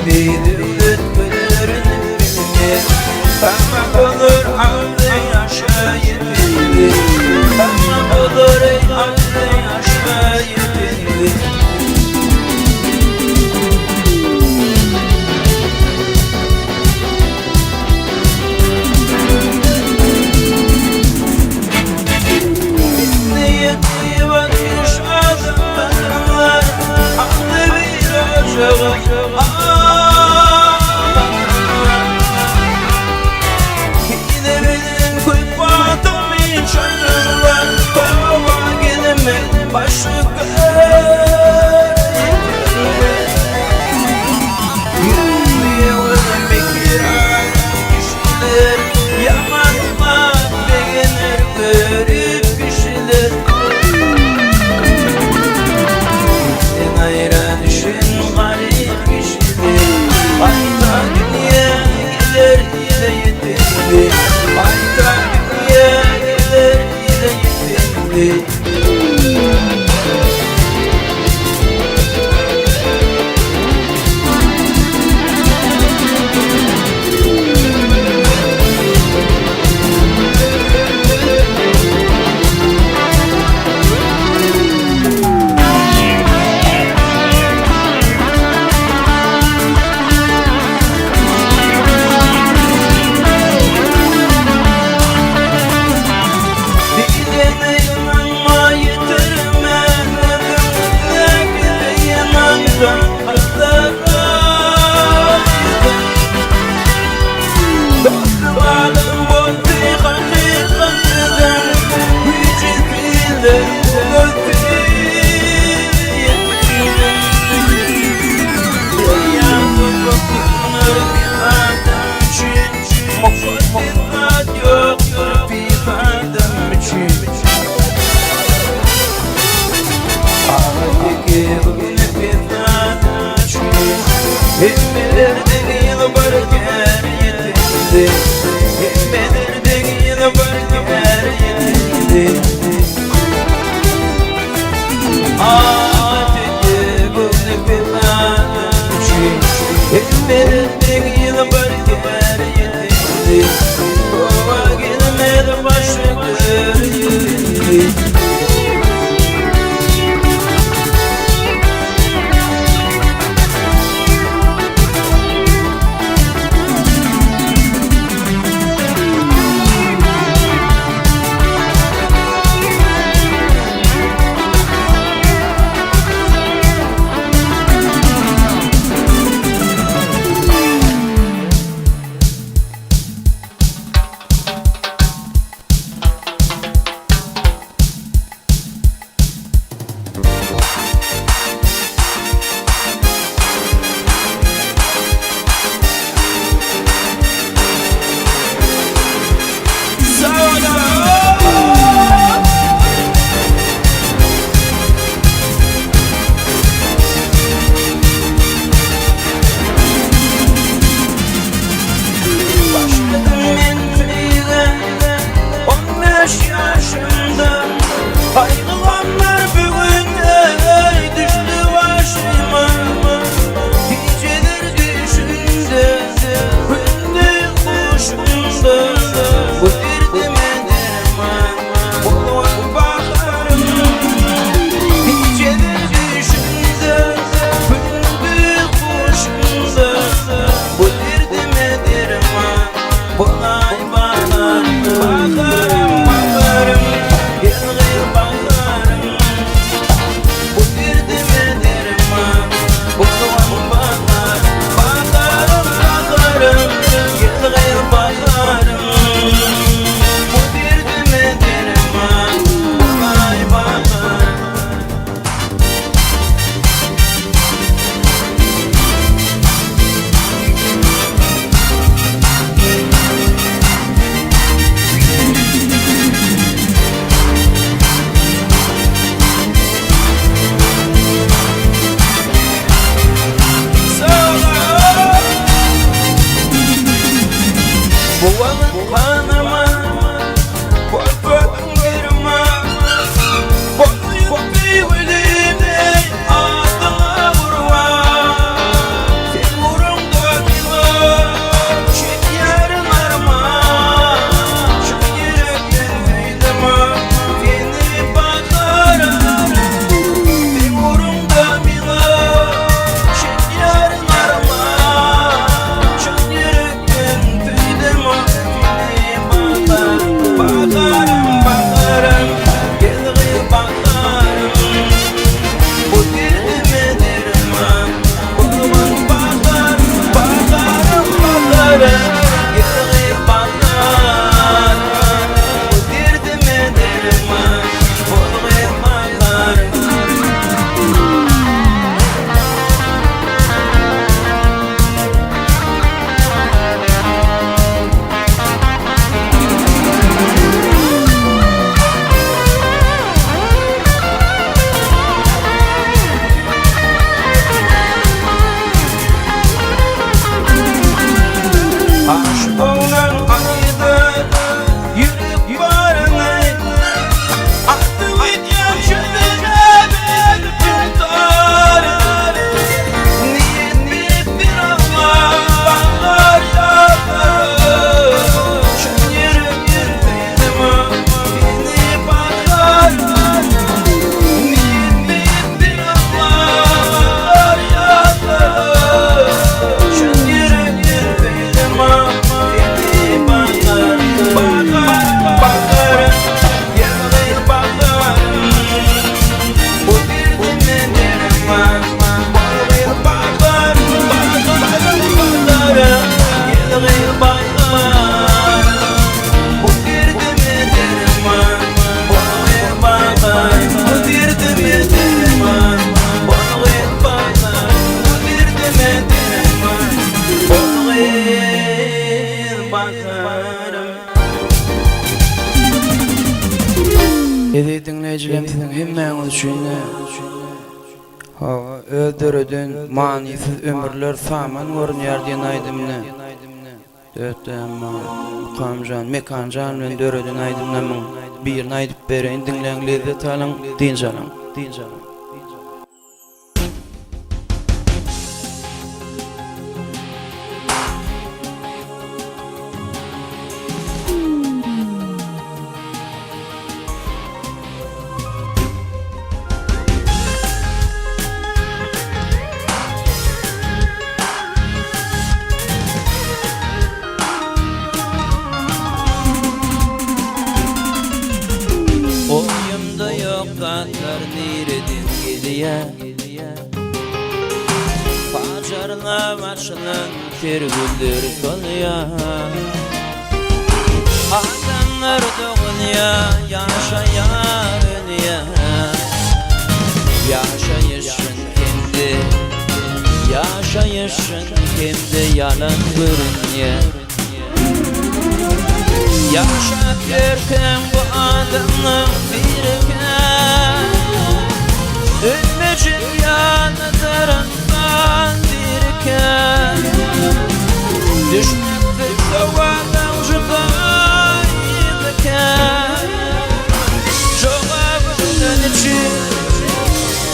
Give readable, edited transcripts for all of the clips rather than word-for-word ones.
bir ötmelerini bilir. Tamam olur aldı yaşayıp bilir. Tamam olur aldı yaşayıp bilir. dinleyijilerimizin hemmäňiz üçin öldürüdün manisiz ömürler saman görünýär diýen aýdymny. Dötdämma kamjan mekanjan bilen dörüdün aýdymny birini aýdyp bereň dinleňlerdi talyň diýenjalyň. Oyumda yok katlar niredin geliye Facarla başlanan kirgüldür kolya Adamlar doğulya yaşayar önüye Yaşayışın kendi Yaşayışın kendi yalan görünüye Yaşat görkem bu adamın birken Ülmecin ya nazarından birken Düşmektir soğandan judaylıken Cevabından için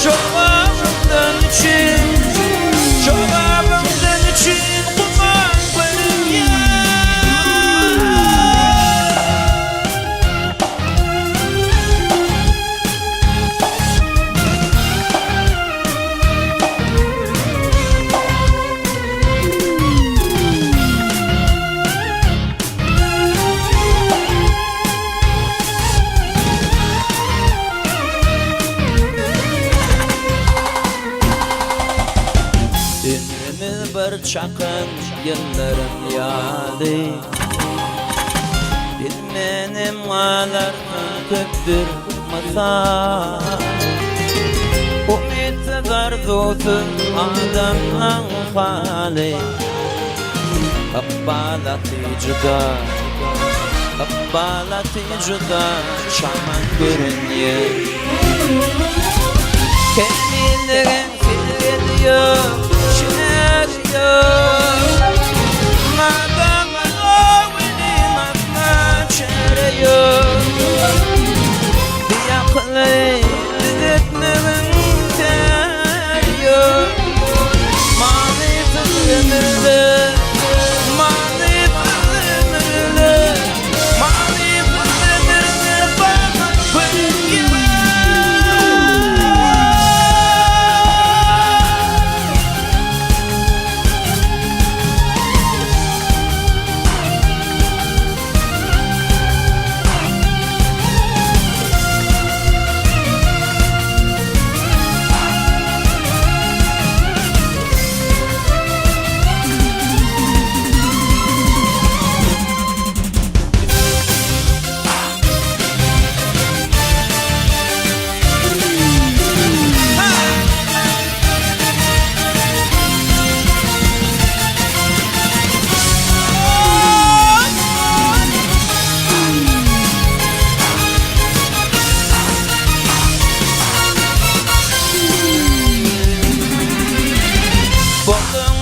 Cevabından için Cevabından için Kuman benim ya bir çakın yıllarım yadı Bilmenim ağlarına köptür masal Umit zarzutu adamla hali Kabbalati cüda Şaman görünüyor Kemilerin filediyor Madam Allah'ın aklına çereyor Bir akıllı düzeltmemin teriyor Manifet ömürlü Manifet ömürlü Manifet ömürlü Bana koyun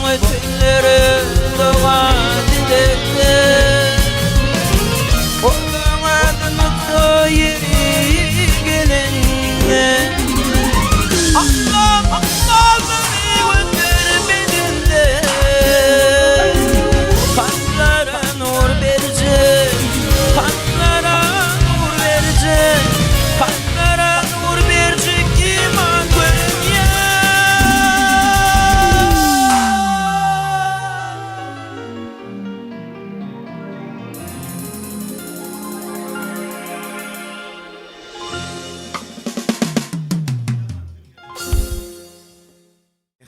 Ötülleri doğa dilekte Onun adını soyiri gelinle Allah Allah beni gönder bedinde Kalplara nur verecek Kalplara nur verecek Kalplara nur verecek iman koyun ya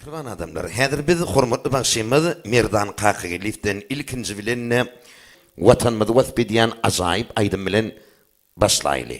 Mehriban adamlar, häzir biz hormatly bagşymyz Merdan Kakygilifden ilkinji bilen watanymyzy wasbediýän ajaýyp aýdym bilen başlaýly.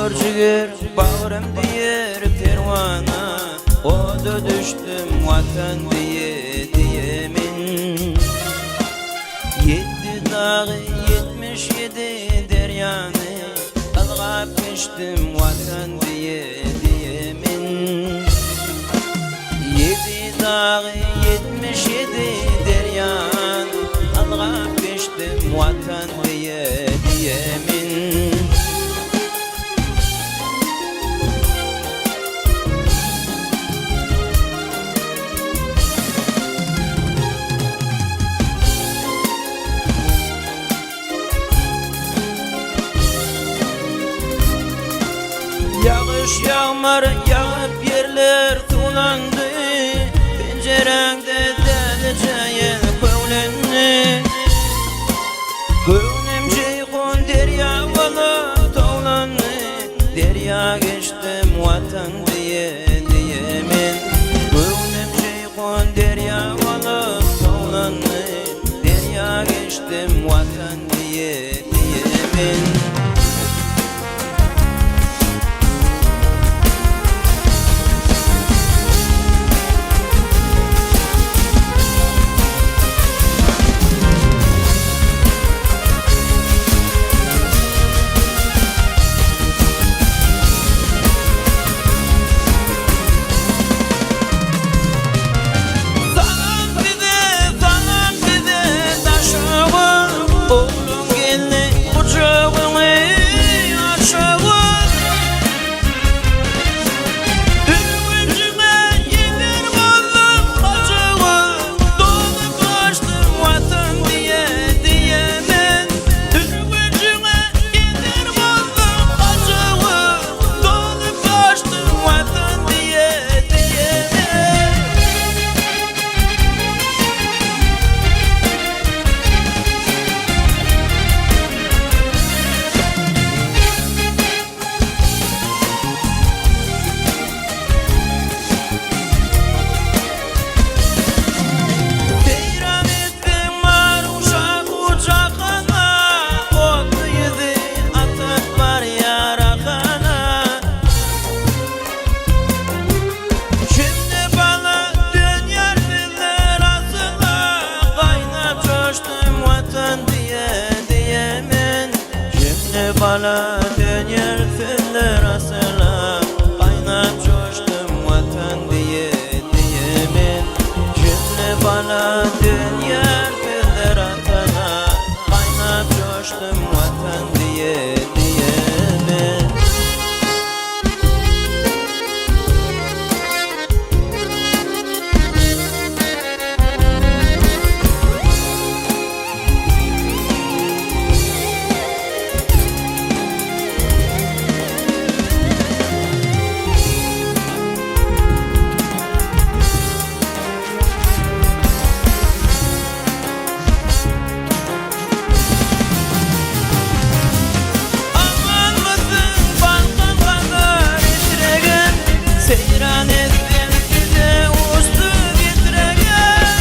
ciger bağrım diyer pervana, o da düştüm vatan diyemin. 7 dağı 77 deryanı, algap geçtim vatan diyemin. 7 dağı 77 deryan, algap geçtim vatan diyemin. Yağış yağmar yağıp yerler tulandı, pencerende deleceğin kövlenni. Kövnem ceyhun derya balık tavlanı, derya geçtim vatan diyemin. Kövnem ceyhun derya balık tavlanı, derya geçtim vatan diyemin. Bana dönyer füller asıla, kaynap coştum vatan diyemin. Cümle bana dönyer füller asıla, kaynap coştum vatan diyemin. Seyran ettim size ustu getiregen,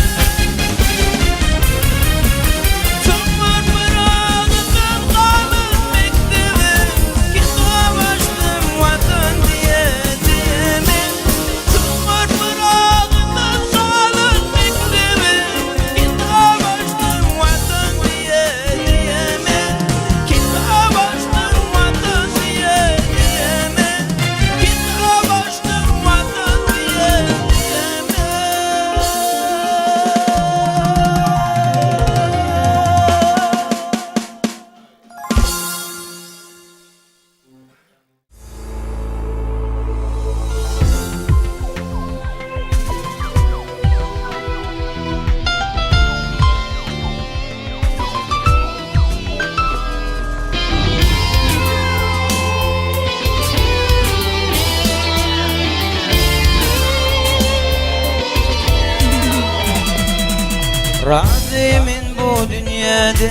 Çamur pırağından kalın mektebim, kitap açtım vatan diyemin. Çamur pırağından kalın mektebim, kitap açtım vatan diyemin. Kitap açtım vatan diyemin. Kitap açtım vatan diyemin. Razıyım bu dünyada,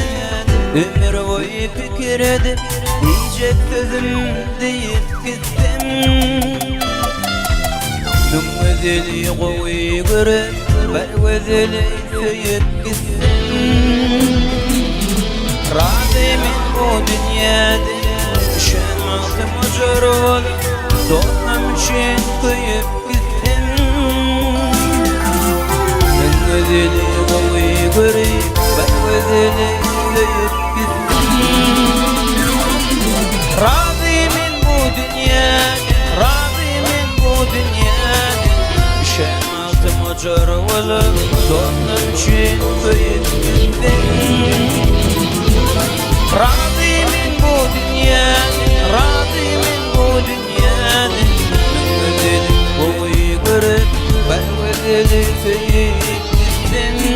ömür boyu fikir edip, diyecek sözüm deyip gittim. Dün gözeli koyu görüp, ben gözeli söyüp gittim. Razıyım bu dünyada, düşen altım mocarol Donam için kıyıp gittim Ben özeli kovuyu göreyim Ben özeli kıyıp gittim Razıyım bu dünyada Razıyım bu dünyada Düşen altı mocarol Donam için kıyıp gittim Razıyım bu dünyada Razıyım bu dünyada Özeli kovuyu görüp Ben özeli kıyıp gittim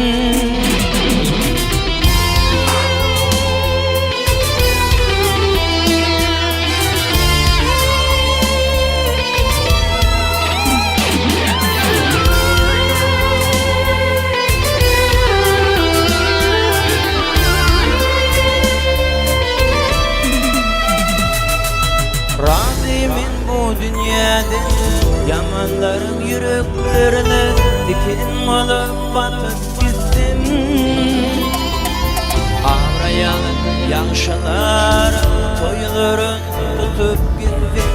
Razıyım bu dünyada Yamanların yüreklerine Dikin olup batıp gittim Ağrayan yaşaların Toyların tutup gittim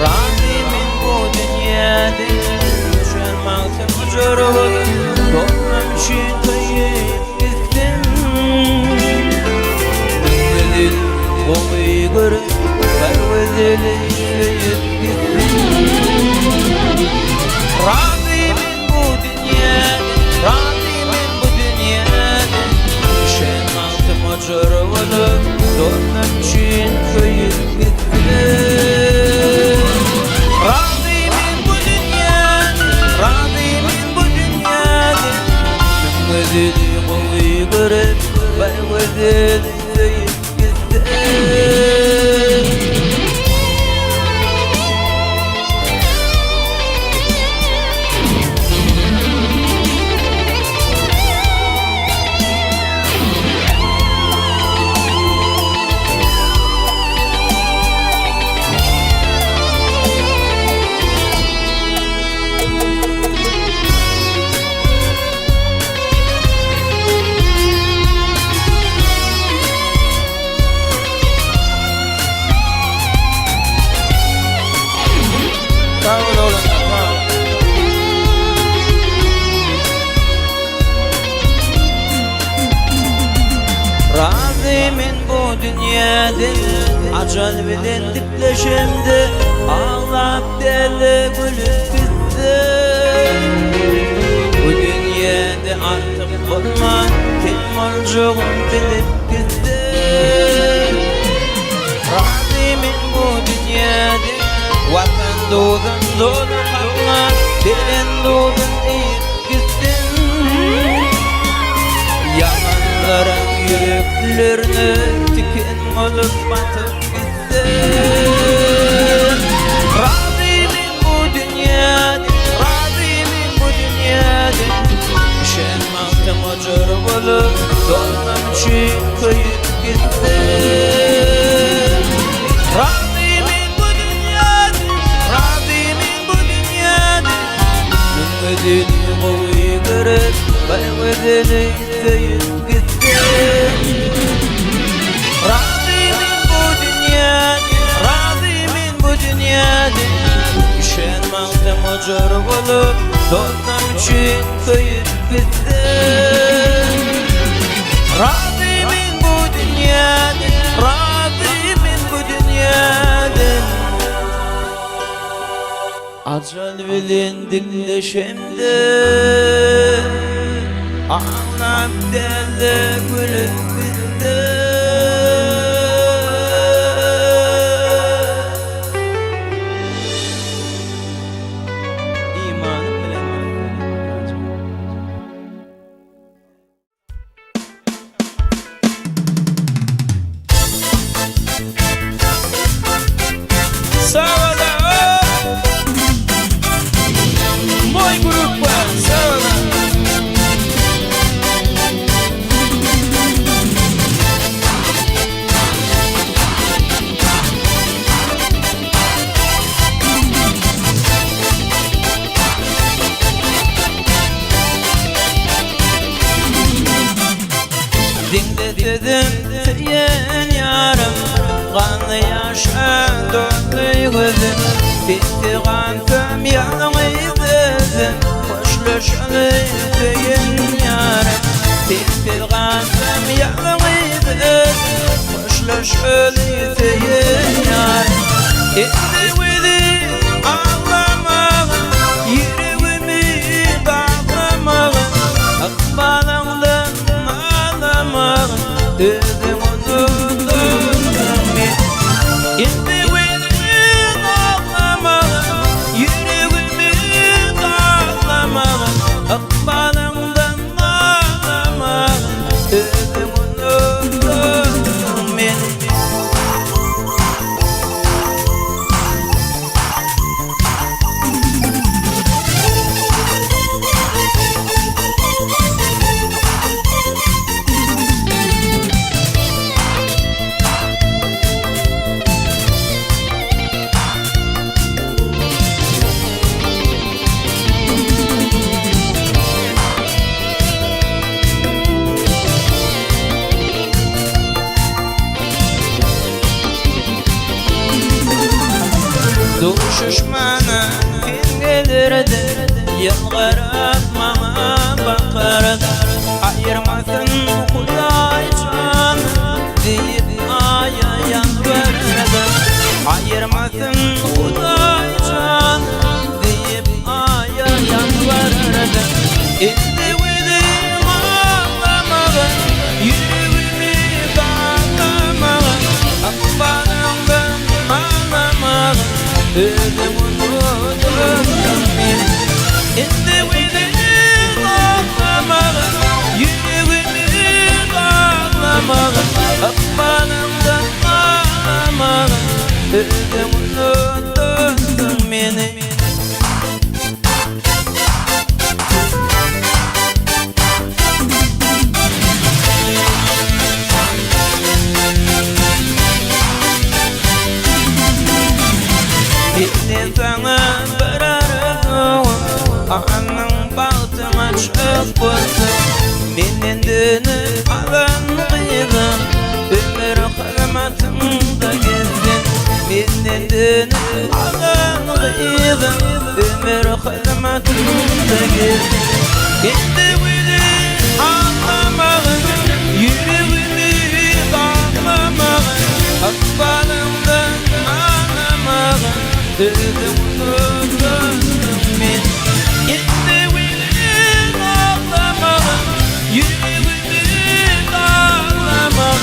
Razıyım bu dünyada Düşen altın ucurulu Doğmam için kıyıp gittim Özeli kovuyu görüp Ben özeli kıyıp gittim Razıyım bu dünyada Razıyım bu dünyada Düşen altım ucurulu Doğmam için kıyıp gittim Razıyım bu dünyada Razıyım bu dünyada Ben özeli kovuyu görüp Ben özeli kıyıp Sağ ol oğlum, sağ ol. Razıyım bu dünyada Acal bilen dipleşimde Ağlap deli gülüp gittim Bu dünyada artık olma Kim olacağım bilip gittim Razıyım bu dünyada Vatan doğdun dolu kapla Derin doğdun eğip gittin Yalanların yüreklerine Diken olup batıp gittin Razıyım bu dünyada Razıyım bu dünyada Düşen altım ucur olup Dolmam için kıyıp gittin Razıyım bu dünyada Razıyım bu dünyada Ben özeli kovuyu görüp Ben özeli kıyıp gittim Razıyım bu dünyada Razıyım bu dünyada Düşen altım ucur olup Dolmam için kıyıp gittim Razıyım bu dünyada Razıyım bu dünyada Acal bilen dinleşemde Ağlap deli gülüp gittim İmanım bilen Sağ ol. Mój grupa, sağ ol. gözüm bitti gantım yanıydı hoşlaşalı deyin yarım bitti gantım yanıydı hoşlaşalı deyin yarım etti vidi ağlamağı yüreğimi bağlamağı akbalımdan ağlamağı dedim unuttum etti vidi ağlamağı yüreğimi bağlamağı akbalımdan ağlamağı dedim unuttum beni. Düşüşmana kim gelirdi yalvarıp bana bakardı ayırmasın Kuday can deyip aya yalvarırdı ayırmasın Kuday can deyip aya yalvarırdı etti vidi ağlamağı yüreğimi bağlamağı akbalımdan ağlamağı dedim unuttum beni etti vidi ağlamağı yüreğimi bağlamağı akbalımdan ağlamağı dedim unuttum beni. Bitti sana bir arzum Ağanın bahtına çık bulsun Menden dönüp alan kıydım Ömür hırmatımda gezdin Menden dönüp alan kıydım Ömür hırmatımda gezdin Gitti vidi ağlamağın Yüreğimi bağlamağın Akbalımdan ağlamağın dedim unuttum beni etti vidi ağlamağı yüreğimi bağlamağı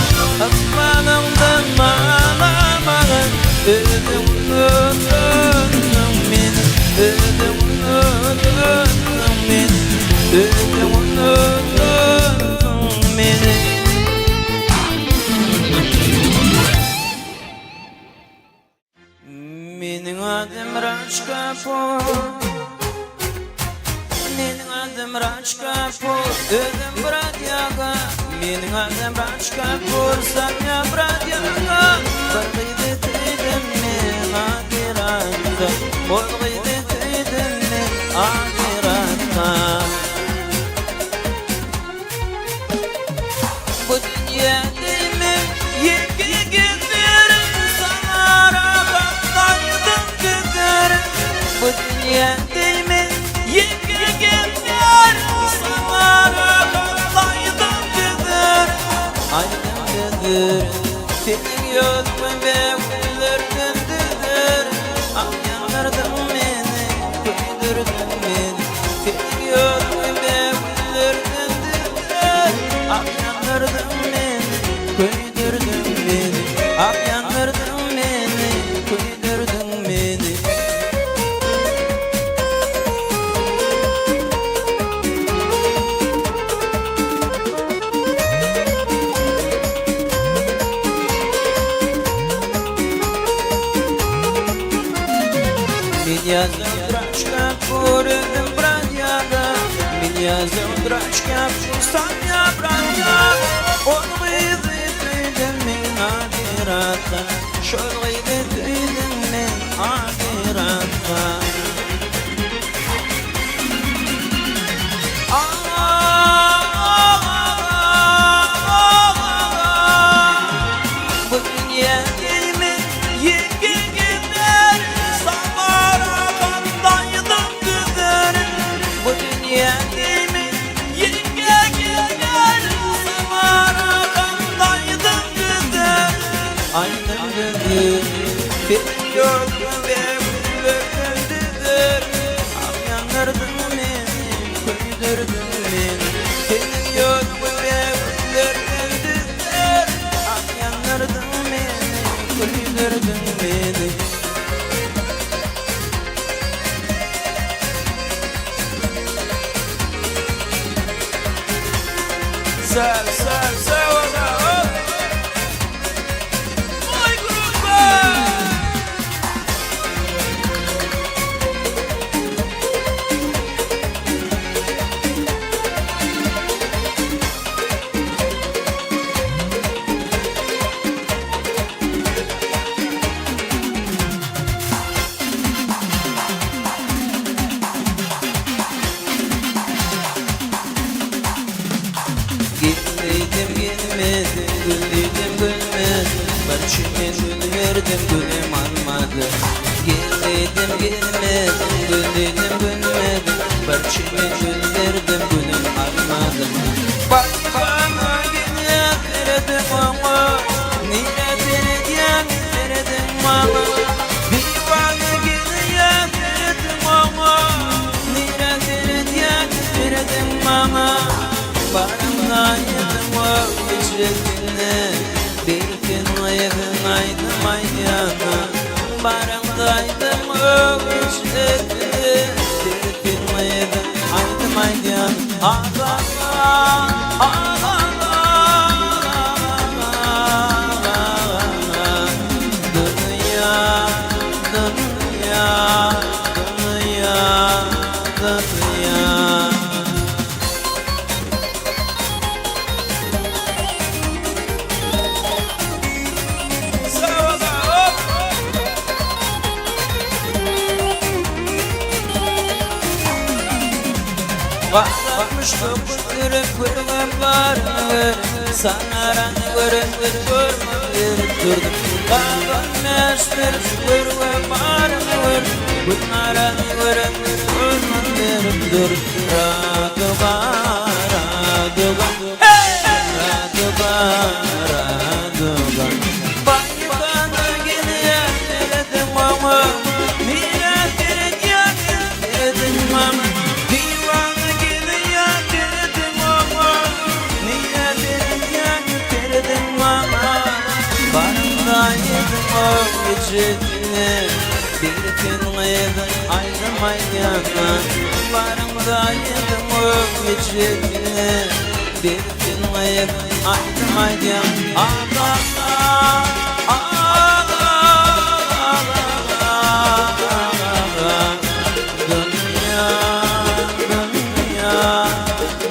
akbalımdan ağlamağı dedim unuttum beni dedim unuttum beni dedim unuttum beni. Mening adım Rajkapur Mening adım Rajkapur Özüm bratyaga Mening adım Rajkapur Samya bratyaga Bargıydı tüydüm men akiratta Bargıydı tüydüm men akiratta Bu dünya değilim Yeki gezerim Sanara kaptaydım güzerim Bu dünya değilim Yeki gezerim Sanara kaptaydım güzerim Aydım güzerim Senin yolun ve gülürdün düzerim Akyanırdın beni Köydürdün beni Senin yolun ve gülürdün düzerim Akyanırdın beni Köydürdün beni Akyanırdın beni Köydürdün beni. Меня зовут Рajkapur, братьяга Меня зовут Rajkapur, Samya братьяга Он выйдет من акирата Шол выйдет من акирата Bu dünya değil mi? Yeki gider aydım gönül. Benim yok ve öldürdür. Akyanırdın beni, köydürdün beni. Benim yok ve öldürdür. Akyanırdın beni, köydürdün beni. Sar, sar, sar, sar. Oy gruba. Gitmeydim gelmedim, güldüm gülmedim. Barışımı gül verdim, gülüm almadı. Gitmeydim gelmedim, güldüm gülmedim. Barışımı gül verdim, gülüm almadı. Bak bana yine verdim ama, niye verdim ama. Bir bana yine verdim ama, niye verdim ama. Barındaydım o ücretine, bir gün ayırdın aydım aydana. Barındaydım o ücretine, bir gün ayırdın aydım aydana. Ağlama, ağlama, dünya, dünya, dünya, dünya. Varmış topukları kurban var mı? Sanaran görünür görmür durdum. Varmıştır kurban var mı? Bunlara görünür görmür durdum. Raduga, raduga, raduga, raduga. Bay bana geliyor dedim ama, niye dedim ama. Barındaydım o ücretine, bir gün ayırdın aydım aydana. Barındaydım o ücretine, bir gün ayırdın aydım aydana. Ağlama, ağlama, dünya, dünya,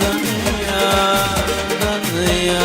dünya, dünya.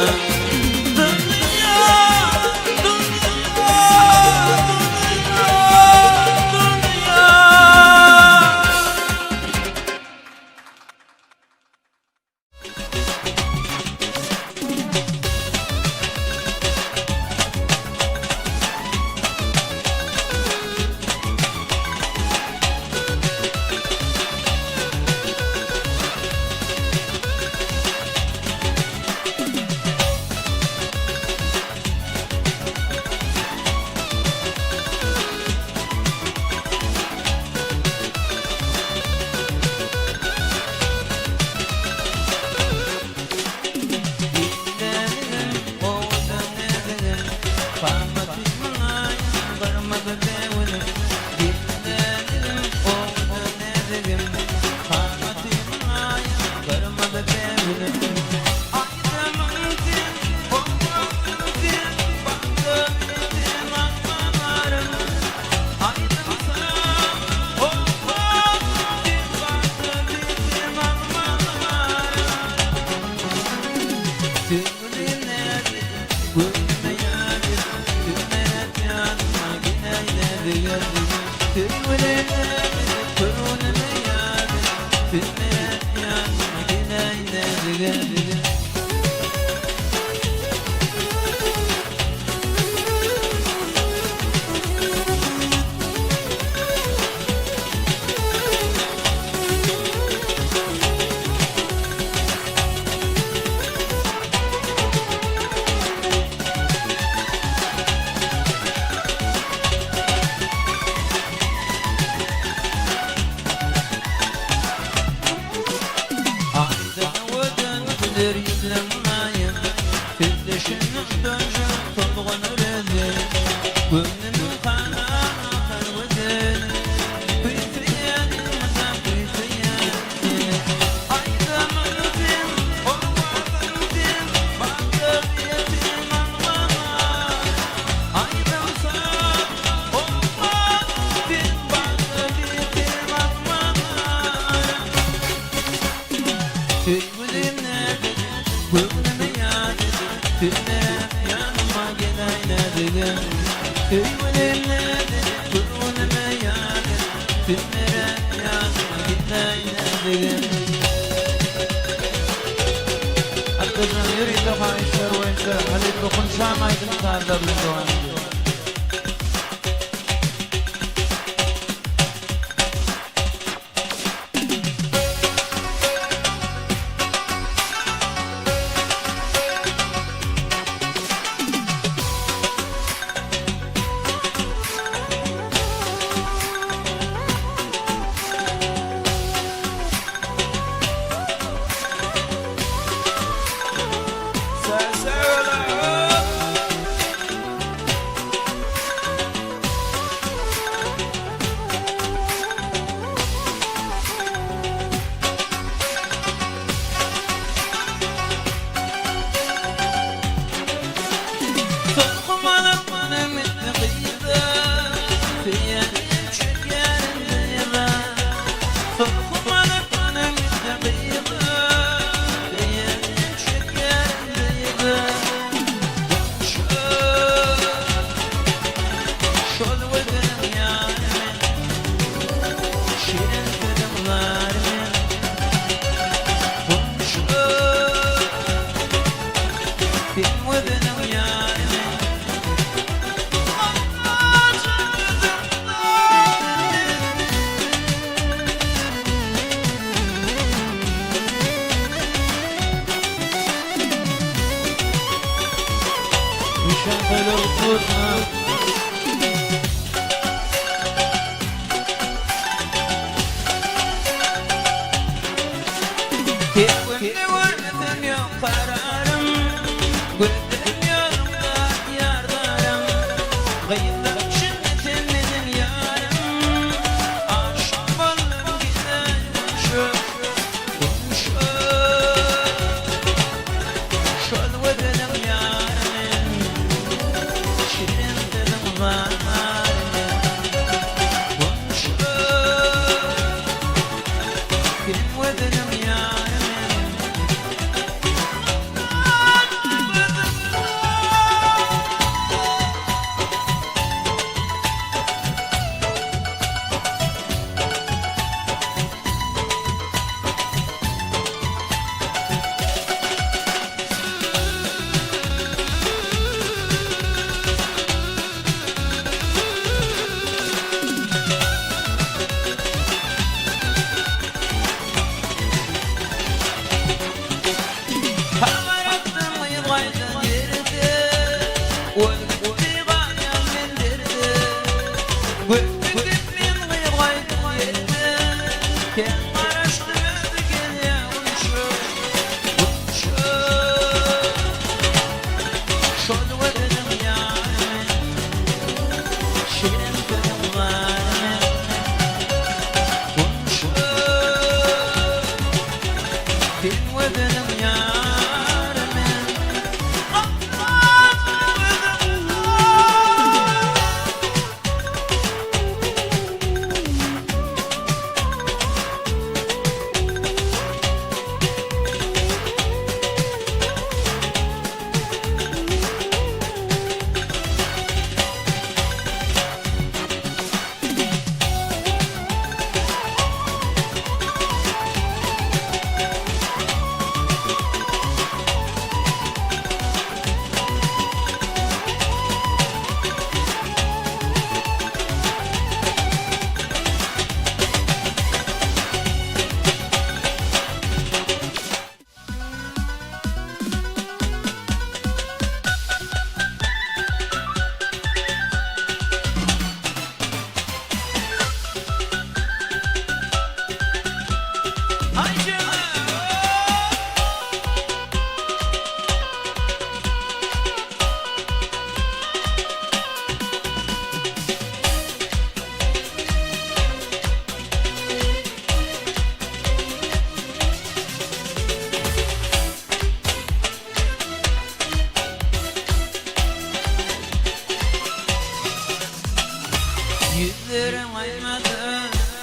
Yüzlerim aymadı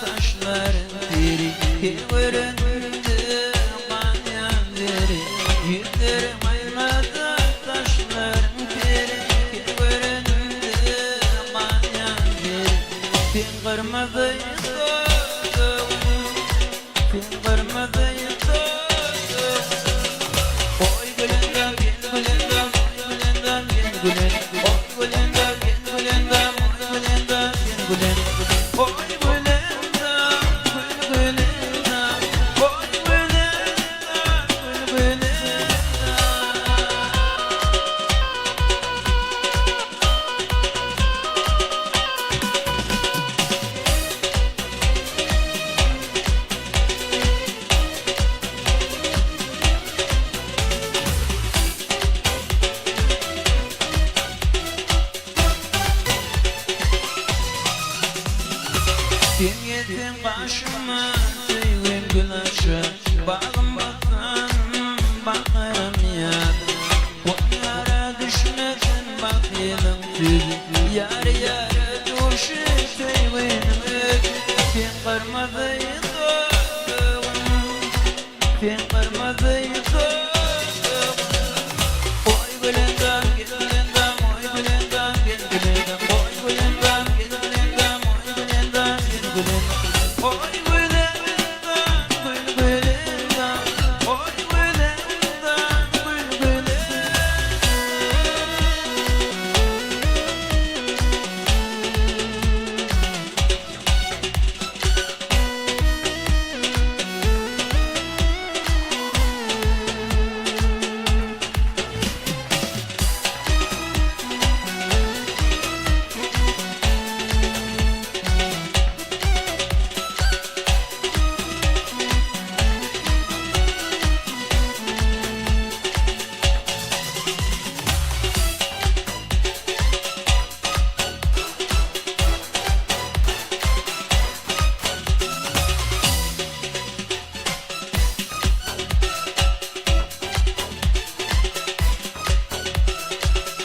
taşların diri göründü kanyan deri. Yüzlerim aymadı taşların diri göründü kanyan deri. Fin kırmızı yıldızım, fin kırmızı yıldızım. Oy gülendam gel gülendam, oy gülendam gel gülendam, oy gülendam gel gülendam, oy gülendam gel gülendam. Oy gülendam, gül gülendam, oy gülendam, gül gülendam. Kim yetim başıma tüyüm güneşe bağım bakan bakarım yadım. O yara düşmesin bak yılın tüzü yar yara düşü tüyüm ökü. Fin kırmızı yıldızım, fin kırmızı yıldızım. Oy gülendam gel gülendam, oy gülendam gel gülendam, oy gülendam gel gülendam, oy gülendam gel gülendam. Oy gülendam gül gülendam, oy gülendam gül gülendam.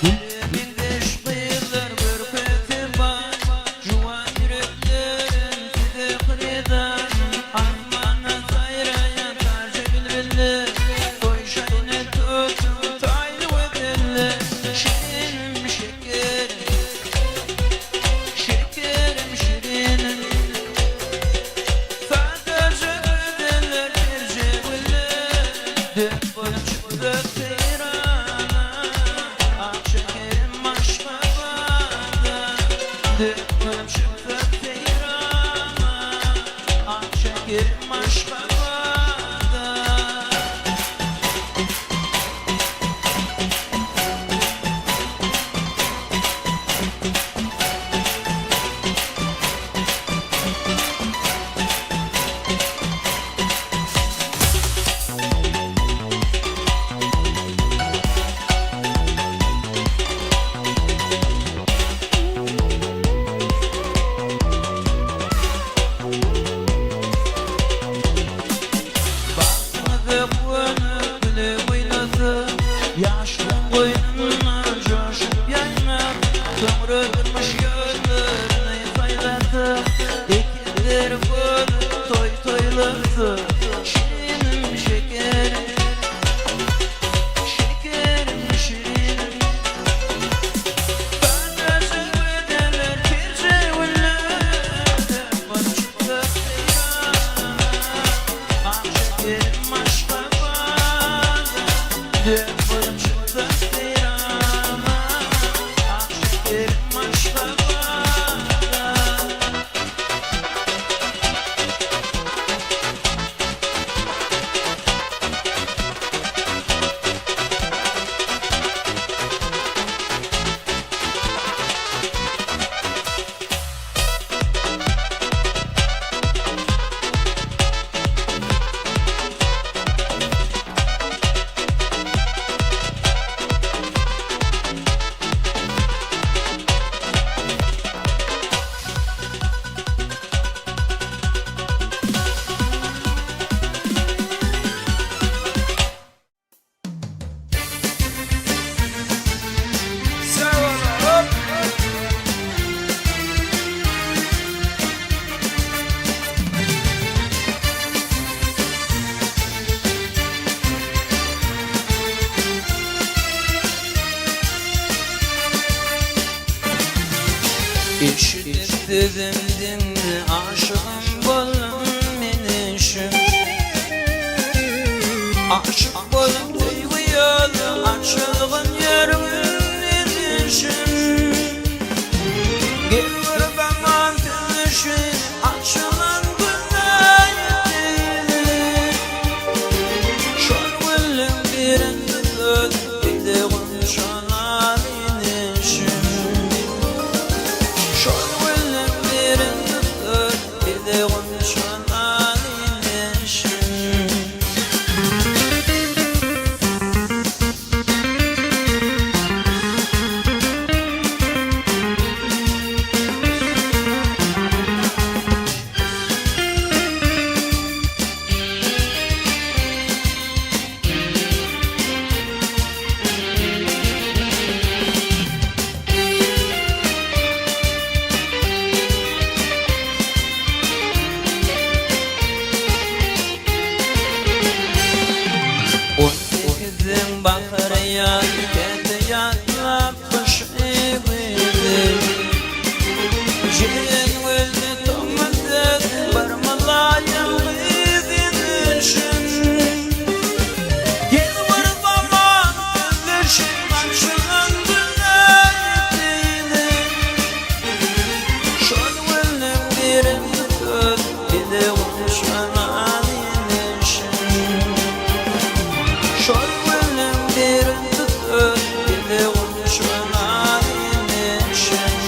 Gülümün deşkiler bürkütü var, juvan yüreklerin size kırıdan. Ahmana sayraya karşı bülbüllü, toy şayne tutun taylı ödüllü. Şirinim şekerim, şekerim şirinim. Sadece ödüller bir cebüllü, dök bana çıktı teyrana. Ah şekerim aşka bağda, dök bana çıktı teyrana. Ah şekerim aşka bağda. Bakmadı bunu bile oynadı, yaşlım boynuna coşup yaymak. Sömürülmüş gözlerini sayladı, ekilir bunu toy toyladı. Şirinim şekerim, şekerim şirinim. Sadece ödeler bir cevüllü, dök bana çıktı teyrana. Ah şekerim aşka bağda, dök bana çıktı teyrana. Ah şekerim aşka bağda. İşitip dedim dinle aşığım bolum menişim. Aşık bolum duyguyalı açılgın yerim menişim. Gel vurban mantılışın açılan günayetini. Şol gülüm birinde död bildiğin şonan inişim. Şol gülüm birinde död bildiğin şonan inişim. Gidin bakarya, kendi yatlap kış eğildi. Cilen öldü tomadet, barmalayım gidinişin. Gel vurbaman gülüşün, açılan günayetini. Şol gülüm birinde död, bildiğin şonan inişin. Şol gülüm birinde död, bildiğin şonan inişin.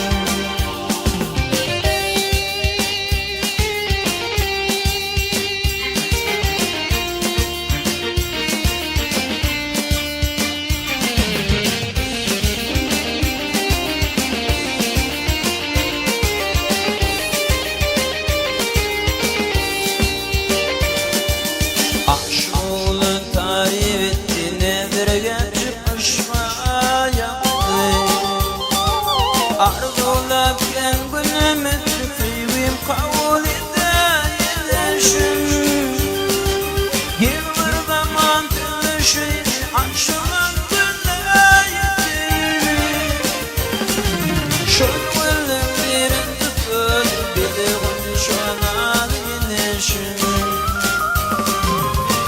Aşılı tarif etti nedir geçip kışma yaptı. Arzulap gel günümü tüfeğim kabul edeyim. Gel burada mantılışı açılan günayetini. Şol gülüm birinde död bildiğin şonan inişin.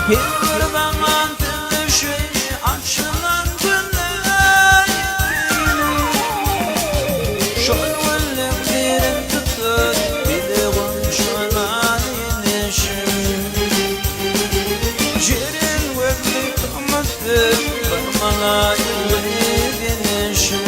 Gel vurban mantılışı açılan günayetini. Şol gülüm birinde död bildiğin şonan inişin. Ciren öldü tomadet, barmalayım gidinişin.